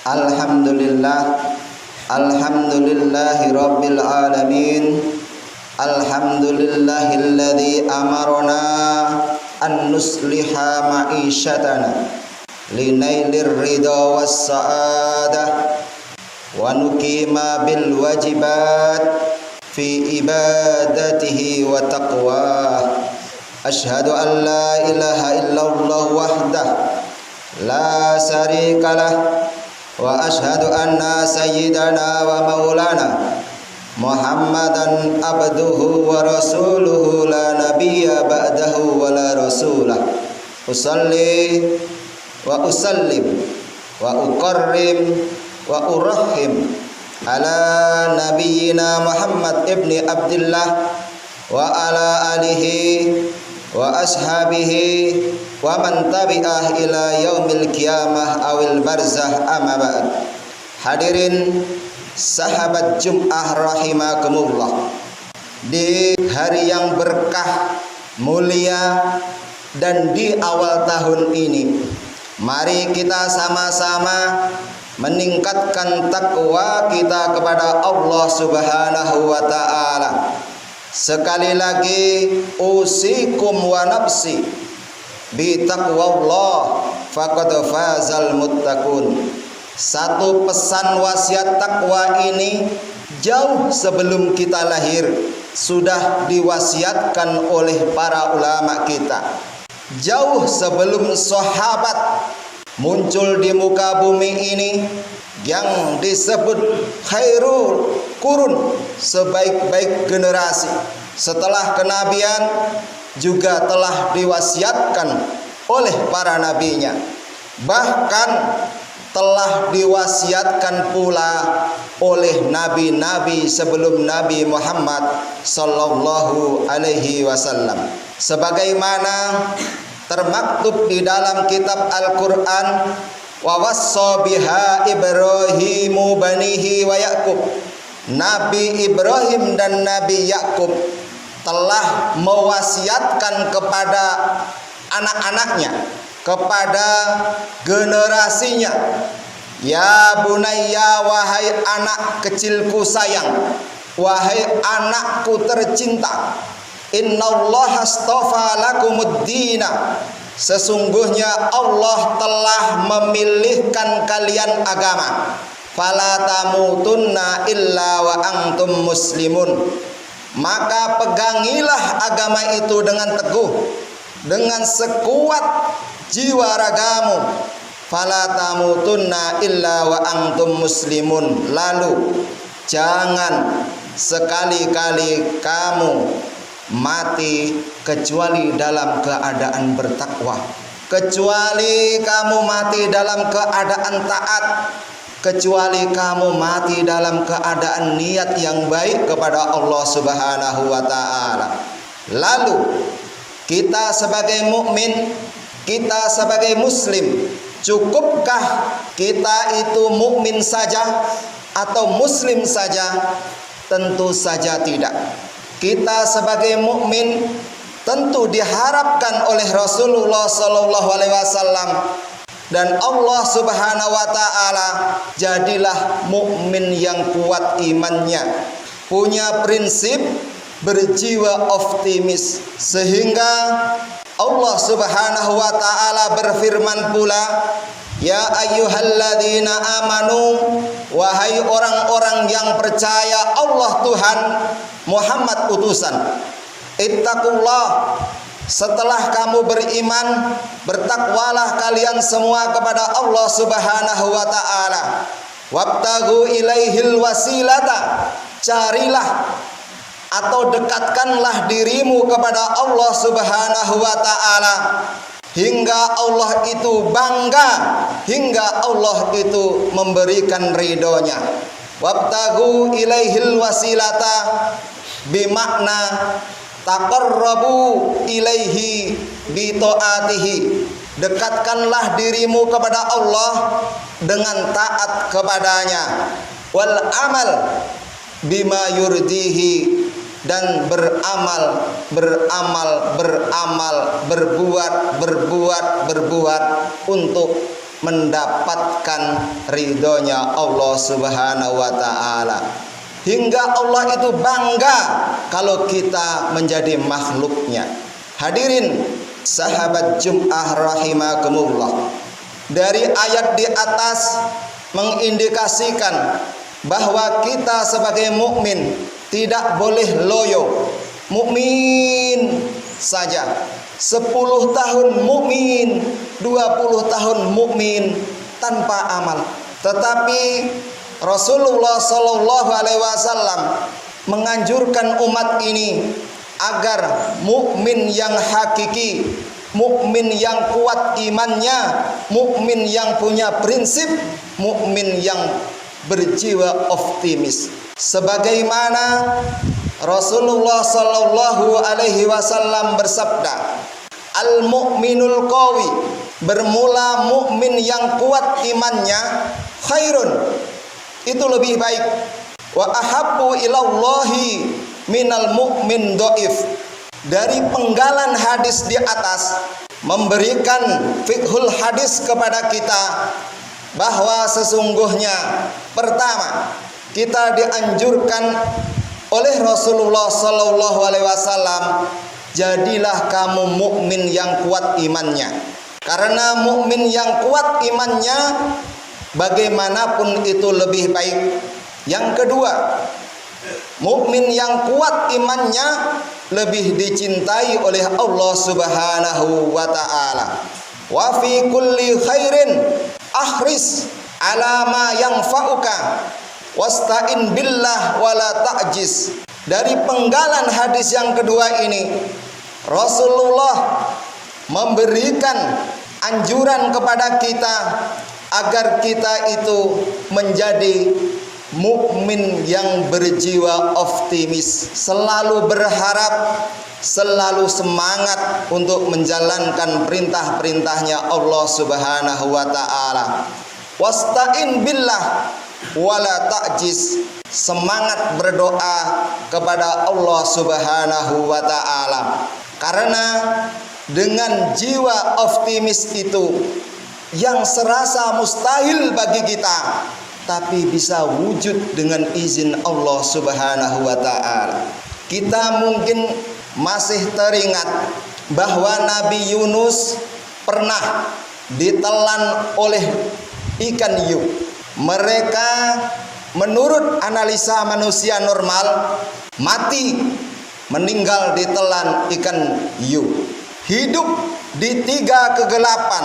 Alhamdulillahi rabbil alamin. Alhamdulillahilladzi amarna an nusliha ma'isyatana linailir ridha was sa'adah wa nuqima bil wajibat fi ibadatihi wa taqwah. Asyhadu an la ilaha illallah wahdah la syarikalah wa asyhadu anna sayyidana wa maulana Muhammadan abduhu wa rasuluhu la nabiyya ba'dahu wa la rasulah. Usalli wa usallim wa uqarrim wa urahhim ala nabiyyina Muhammad ibni Abdillah wa ala alihi wa ashabihi wa man tabi'ah ila yaumil qiyamah awil barzah amma ba'd. Hadirin sahabat Jum'ah rahimakumullah, di hari yang berkah, mulia, dan di awal tahun ini, mari kita sama-sama meningkatkan takwa kita kepada Allah Subhanahu wa ta'ala. Sekali lagi, usikum wa nafsi bi taqwallah faqad fazal muttaqun. Satu pesan wasiat takwa ini jauh sebelum kita lahir sudah diwasiatkan oleh para ulama kita. Jauh sebelum sahabat muncul di muka bumi ini, yang disebut khairul qurun, sebaik-baik generasi setelah kenabian, juga telah diwasiatkan oleh para nabinya. Bahkan telah diwasiatkan pula oleh nabi-nabi sebelum Nabi Muhammad sallallahu alaihi wasallam, sebagaimana termaktub di dalam kitab Al-Qur'an, wa wassa biha Ibrahimu banihi wa Yaqub. Nabi Ibrahim dan Nabi Yakub telah mewasiatkan kepada anak-anaknya, kepada generasinya, ya bunayya, wahai anak kecilku sayang, wahai anakku tercinta, innallaha astafa lakumuddina, sesungguhnya Allah telah memilihkan kalian agama, fala tamutunna illa wa antum muslimun, maka pegangilah agama itu dengan teguh, dengan sekuat jiwa ragamu, fala tamutunna illa wa antum muslimun, lalu jangan sekali-kali kamu mati kecuali dalam keadaan bertakwa, kecuali kamu mati dalam keadaan taat, kecuali kamu mati dalam keadaan niat yang baik kepada Allah Subhanahu wa ta'ala. Lalu kita sebagai mukmin, kita sebagai muslim, cukupkah kita itu mukmin saja atau muslim saja? Tentu saja tidak. Kita sebagai mukmin tentu diharapkan oleh Rasulullah sallallahu alaihi wasallam dan Allah Subhanahu wa ta'ala, jadilah mukmin yang kuat imannya, punya prinsip, berjiwa optimis, sehingga Allah Subhanahu wa ta'ala berfirman pula, ya ayyuhalladzina amanu, wahai orang-orang yang percaya Allah Tuhan, Muhammad utusan, ittaqullah, setelah kamu beriman, bertakwalah kalian semua kepada Allah Subhanahu wa ta'ala, wabtagu ilaihil wasilata, carilah atau dekatkanlah dirimu kepada Allah Subhanahu wa ta'ala hingga Allah itu bangga, hingga Allah itu memberikan ridhonya. Wabtagu ilaihil wasilata bimakna taqarrabu ilaihi bi taatihi, dekatkanlah dirimu kepada Allah dengan taat kepadanya, wal amal bima yurdihi, dan berbuat untuk mendapatkan ridhonya Allah Subhanahu wa taala. Hingga Allah itu bangga kalau kita menjadi makhluknya. Hadirin sahabat Jum'ah rahimakumullah, dari ayat di atas mengindikasikan bahwa kita sebagai mukmin tidak boleh loyo. Mukmin saja 10 tahun mukmin, 20 tahun mukmin tanpa amal. Tetapi Rasulullah Shallallahu Alaihi Wasallam menganjurkan umat ini agar mukmin yang hakiki, mukmin yang kuat imannya, mukmin yang punya prinsip, mukmin yang berjiwa optimis. Sebagaimana Rasulullah Shallallahu Alaihi Wasallam bersabda, al-mu'minul qawi, bermula mukmin yang kuat imannya, khairun, itu lebih baik, wa ahabbu ilallahi minal mu'min dhaif. Dari penggalan hadis di atas memberikan fiqhul hadis kepada kita bahwa sesungguhnya pertama, kita dianjurkan oleh Rasulullah Sallallahu Alaihi Wasallam, jadilah kamu mukmin yang kuat imannya. Karena mukmin yang kuat imannya bagaimanapun itu lebih baik. Yang kedua, mukmin yang kuat imannya lebih dicintai oleh Allah Subhanahu wa taala. Wa fi kulli khairin ahris ala ma yanfa'uka wasta'in billah wala ta'jiz. Dari penggalan hadis yang kedua ini, Rasulullah memberikan anjuran kepada kita agar kita itu menjadi mukmin yang berjiwa optimis, selalu berharap, selalu semangat untuk menjalankan perintah-perintahnya Allah Subhanahu wa taala. Wasta'in billah wala ta'jiz, semangat berdoa kepada Allah Subhanahu wa taala. Karena dengan jiwa optimis itu yang serasa mustahil bagi kita, tapi bisa wujud dengan izin Allah Subhanahu wa taala. Kita mungkin masih teringat bahwa Nabi Yunus pernah ditelan oleh ikan hiu. Mereka menurut analisa manusia normal mati, meninggal ditelan ikan hiu. Hidup di 3 kegelapan,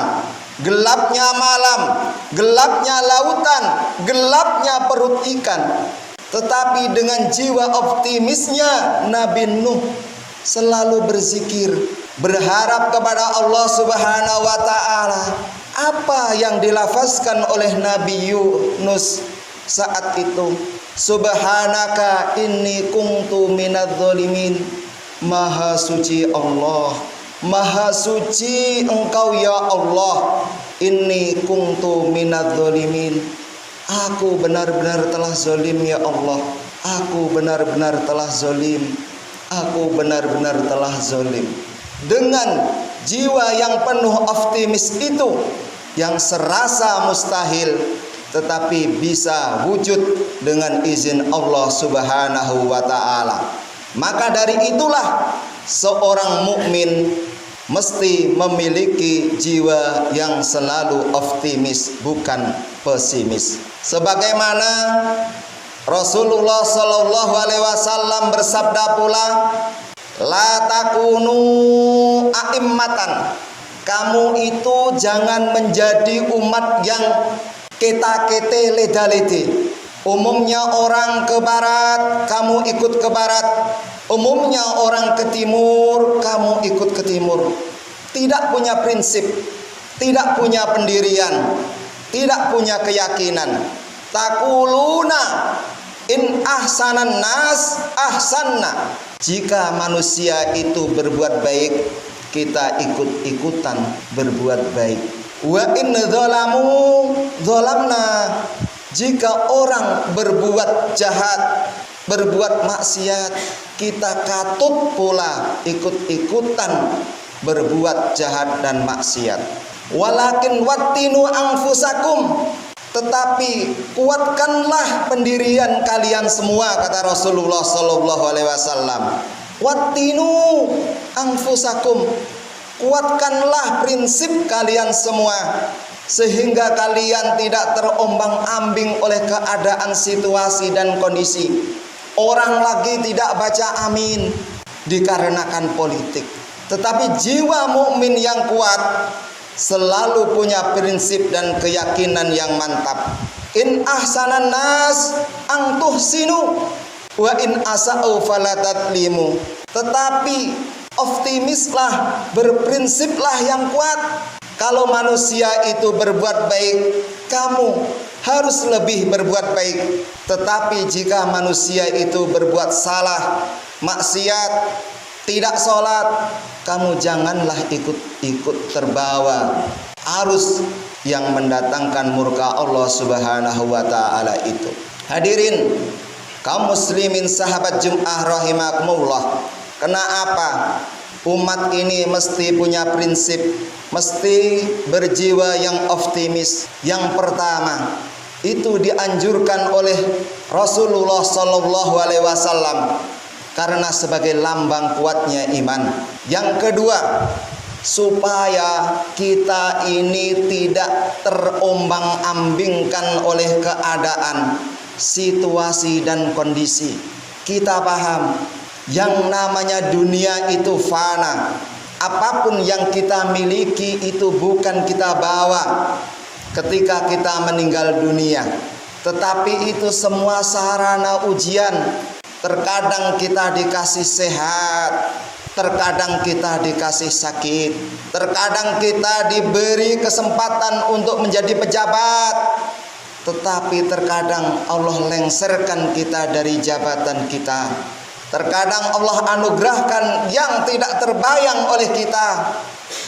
gelapnya malam, gelapnya lautan, gelapnya perut ikan. Tetapi dengan jiwa optimisnya Nabi Nuh selalu berzikir, berharap kepada Allah Subhanahu wa taala. Apa yang dilafazkan oleh Nabi Yunus saat itu? Subhanaka inni kuntu minadz zalimin. Maha suci Allah, maha suci Engkau ya Allah. Inni kuntu minadz zalimin. Aku benar-benar telah zalim ya Allah. Aku benar-benar telah zalim. Aku benar-benar telah zalim. Dengan jiwa yang penuh optimis itu, yang serasa mustahil tetapi bisa wujud dengan izin Allah Subhanahu wa taala. Maka dari itulah seorang mukmin mesti memiliki jiwa yang selalu optimis, bukan pesimis. Sebagaimana Rasulullah Shallallahu Alaihi Wasallam bersabda pula, la takunu a'immatan, kamu itu jangan menjadi umat yang keta-kete leda-lede. Umumnya orang ke barat, kamu ikut ke barat. Umumnya orang ke timur, kamu ikut ke timur. Tidak punya prinsip, tidak punya pendirian, tidak punya keyakinan. Takuluna in ahsanan nas ahsanna. Jika manusia itu berbuat baik, kita ikut-ikutan berbuat baik. Wa in dzalamu dzalamna. Jika orang berbuat jahat, berbuat maksiat, kita katut pula ikut-ikutan berbuat jahat dan maksiat. Walakin wattinu anfusakum, tetapi kuatkanlah pendirian kalian semua, kata Rasulullah sallallahu alaihi wasallam. Wattinu anfusakum, kuatkanlah prinsip kalian semua sehingga kalian tidak terombang-ambing oleh keadaan, situasi dan kondisi. Orang lagi tidak baca amin dikarenakan politik, tetapi jiwa mukmin yang kuat selalu punya prinsip dan keyakinan yang mantap. In ahsanan nas ang tuhsinu wa in asa'u falatatlimu. Tetapi optimislah, berprinsiplah yang kuat. Kalau manusia itu berbuat baik, kamu harus lebih berbuat baik. Tetapi jika manusia itu berbuat salah, maksiat, tidak sholat, kamu janganlah ikut terbawa arus yang mendatangkan murka Allah Subhanahu wa ta'ala itu. Hadirin kaum muslimin sahabat Jum'ah rahimakumullah, kenapa umat ini mesti punya prinsip, mesti berjiwa yang optimis? Yang pertama, itu dianjurkan oleh Rasulullah sallallahu alaihi wasallam karena sebagai lambang kuatnya iman. Yang kedua, supaya kita ini tidak terombang-ambingkan oleh keadaan, situasi dan kondisi. Kita paham yang namanya dunia itu fana. Apapun yang kita miliki itu bukan kita bawa ketika kita meninggal dunia, tetapi itu semua sarana ujian. Terkadang kita dikasih sehat, terkadang kita dikasih sakit, terkadang kita diberi kesempatan untuk menjadi pejabat, tetapi terkadang Allah lengserkan kita dari jabatan kita. Terkadang Allah anugerahkan yang tidak terbayang oleh kita,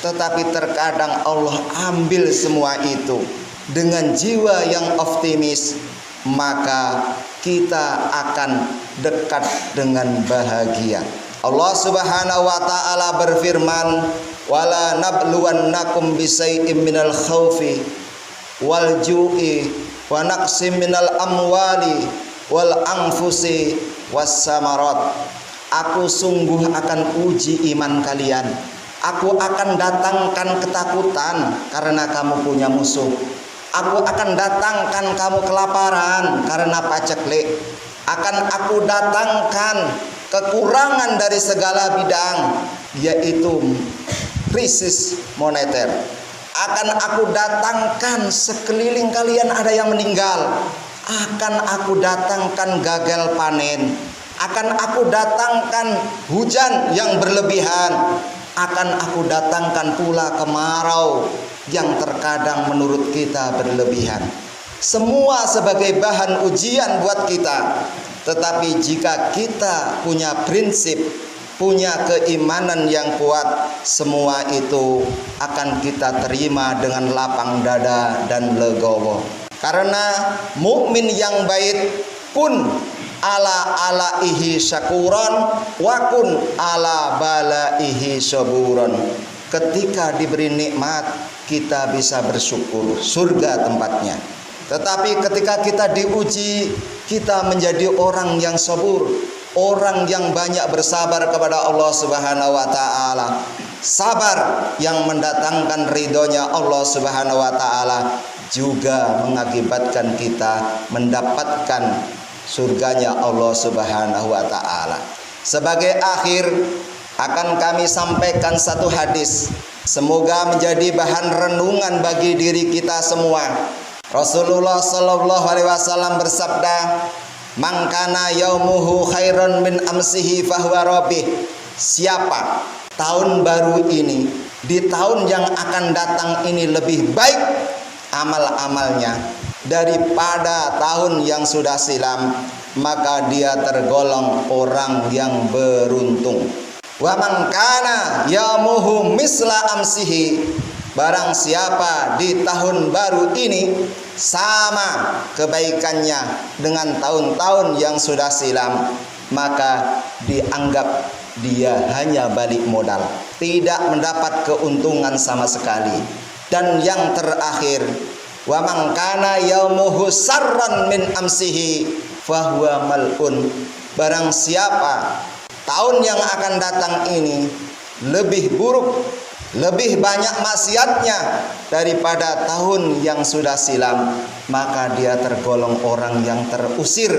tetapi terkadang Allah ambil semua itu. Dengan jiwa yang optimis, maka kita akan dekat dengan bahagia. Allah Subhanahu wa ta'ala berfirman, wala nabluwannakum bisay'im minal khaufi wal ju'i wa naqsim minal amwali wal anfusi was samarat. Aku sungguh akan uji iman kalian. Aku akan datangkan ketakutan karena kamu punya musuh. Aku akan datangkan kamu kelaparan karena paceklik. Akan aku datangkan kekurangan dari segala bidang, yaitu krisis moneter. Akan aku datangkan sekeliling kalian ada yang meninggal. Akan aku datangkan gagal panen. Akan aku datangkan hujan yang berlebihan. Akan aku datangkan pula kemarau yang terkadang menurut kita berlebihan. Semua sebagai bahan ujian buat kita. Tetapi jika kita punya prinsip, punya keimanan yang kuat, semua itu akan kita terima dengan lapang dada dan legowo. Karena mukmin yang baik kun ala-alaihi syakuron wa kun ala balaihi saburon. Ketika diberi nikmat, kita bisa bersyukur, surga tempatnya. Tetapi ketika kita diuji, kita menjadi orang yang sabur, orang yang banyak bersabar kepada Allah Subhanahu wa ta'ala. Sabar yang mendatangkan ridhonya Allah Subhanahu wa ta'ala juga mengakibatkan kita mendapatkan surganya Allah Subhanahu wa ta'ala. Sebagai akhir, akan kami sampaikan satu hadis, semoga menjadi bahan renungan bagi diri kita semua. Rasulullah sallallahu alaihi wasallam bersabda, "Man kana yaumuhu khairan min amsihi fahuwa rabih." Siapa tahun baru ini, di tahun yang akan datang ini lebih baik amal-amalnya daripada tahun yang sudah silam, maka dia tergolong orang yang beruntung. Wa man kana yaumuhu misla amsihi, barang siapa di tahun baru ini sama kebaikannya dengan tahun-tahun yang sudah silam, maka dianggap dia hanya balik modal, tidak mendapat keuntungan sama sekali. Dan yang terakhir, wa man kana yaumuhu sarran min amsihi fahuwa mal'un. Barang siapa tahun yang akan datang ini lebih buruk, lebih banyak maksiatnya daripada tahun yang sudah silam, maka dia tergolong orang yang terusir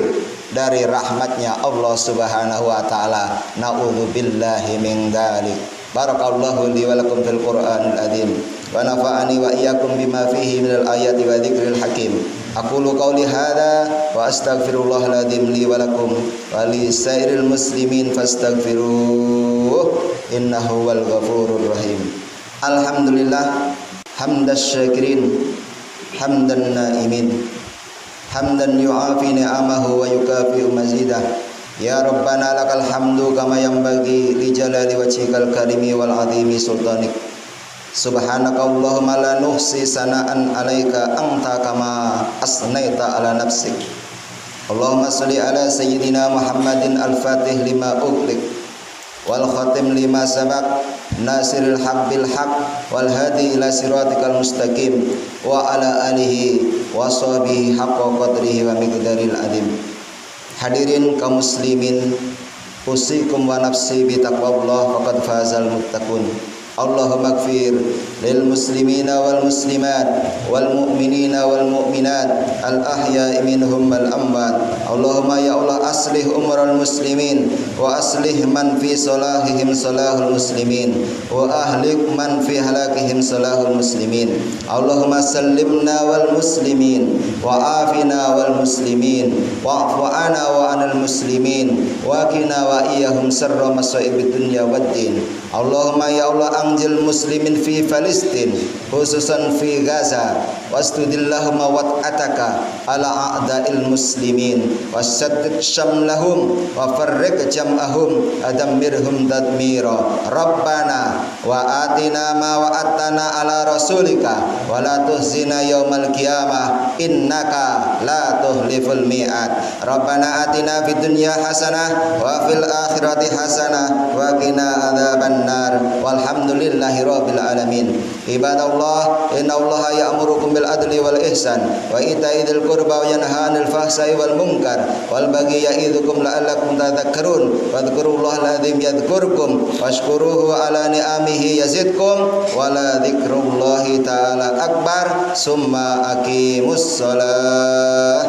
dari rahmatnya Allah Subhanahu wa taala. Na'udzubillahi min dzalik. Barakallahu li wa lakum fil Qur'anil azim wa nafa'ani wa iyyakum bima fihi minal ayati wa dzikril hakim. Aqulu qawli hadza wa astaghfirullahal azim li wa lakum wa li sairil muslimin fastaghfiruh innahu wal ghafurur rahim. Alhamdulillah hamdas syakirin hamdan naimin hamdan yu'afi ni'amahu wa yukafi'u mazidah. Ya Rabbana lakal hamdu kama yanbaghi li jalali wajhikal karimi wal azimi sultanik. Subhanaka Allahumma la nuhsi sana'an alaika anta kama asnaita ala nafsik. Allahumma salli ala sayyidina Muhammadin al-fatih lima ughliq wal khatim lima sabaq nasiril haq bil haq wal hadi ila siratikal mustaqim wa ala alihi wa sahbihi haqqa qadrihi wa miqdaril azim. Hadirin kaum muslimin, usikum wa nafsi bi taqwallah faqad fazal muttaqun. Allahumma ighfir lil muslimina wal muslimat wal mu'minina wal mu'minat al ahya'i minhum wal amwat. Allahumma ya Allah aslih umral muslimin wa aslih man fi salahihim salahul muslimin wa ahlik man fi halakihim salahul muslimin. Allahumma sallimna wal muslimin wa afina wal muslimin wa'fu ana wa anil muslimin wa qina wa iyyahum sarra masaibid dunya waddin. Allahumma ya Allah anjil muslimin fi Palestin khususan fi Gaza wastudillahumma wat'ataka ala a'da'il muslimin wasaddid syamlahum wa farriq jam'ahum adammirhum tadmira. Rabbana wa atina ma wa'atana ala rasulika wa la tuhzina yaumal qiyamah innaka la tuhliful mi'ad. Rabbana atina fid dunya hasanah wa fil akhirati hasanah wa qina adzaban nar. Walhamdulillahi rabbil alamin. Ibadallah, innallaha ya'murukum bil adli wal ihsan wa ita'i dzil qurba wa yanha 'anil fahsai wal munkar wal baghi ya'idzukum la'allakum tadhakkarun. Wadhkurullahal azim yadhkurkum washkuruhu ala ni'amihi yazidkum wa la dzikrullahi ta'ala akbar. Summa aqimus shalah.